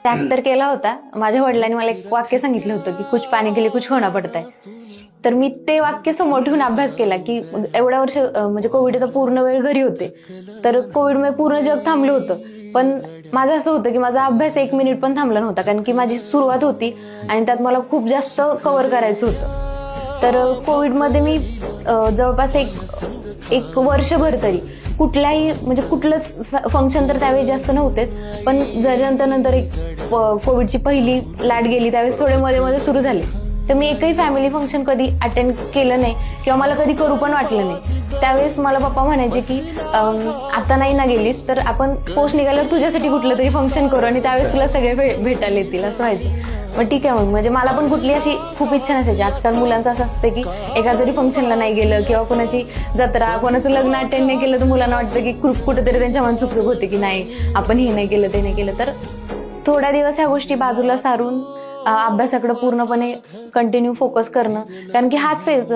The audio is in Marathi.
ऍक्टर केला होता. माझ्या वडिलांनी मला एक वाक्य सांगितलं होतं की कुछ पाने के लिए कुछ खोना पडता है. तर मी ते वाक्य समोर ठेवून अभ्यास केला की एवढ्या वर्ष म्हणजे कोविडचा पूर्ण वेळ घरी होते, तर कोविडमुळे पूर्ण जग थांबलं होतं. पण माझं असं होतं की माझा अभ्यास 1 मिनिट पण थांबला नव्हता, कारण की माझी सुरुवात होती आणि त्यात मला खूप जास्त कव्हर करायचं होतं. तर कोविडमध्ये मी जवळपास एक वर्षभर तरी कुठल्याही म्हणजे कुठलंच फंक्शन तर त्यावेळी जास्त नव्हतेच, पण जरी नंतर एक कोविडची पहिली लाट गेली त्यावेळेस थोडे मध्ये मध्ये सुरू झाले, तर मी एकही फॅमिली फंक्शन कधी अटेंड केलं नाही किंवा मला कधी करू पण वाटलं नाही. त्यावेळेस मला पप्पा म्हणायचे की आता नाही ना गेलीस तर आपण पोस्ट निघाल्यावर तुझ्यासाठी कुठलं तरी फंक्शन करू आणि त्यावेळेस तुला सगळे भेटायला येतील असं व्हायचं. मग ठीक आहे, मग म्हणजे मला पण कुठली अशी खूप इच्छा नसायची. आजकाल मुलांचं असं असतं की एका जरी फंक्शनला नाही गेलं किंवा कोणाची जत्रा कोणाचं लग्न अटेंड नाही केलं तर मुलांना वाटतं की कुठेतरी त्यांच्या मनात चुकचुक होते की नाही आपण हे नाही केलं ते नाही केलं. तर थोड्या दिवस ह्या गोष्टी बाजूला सारून अभ्यासाकडे पूर्णपणे कंटिन्यू फोकस करणं, कारण की हाच फेज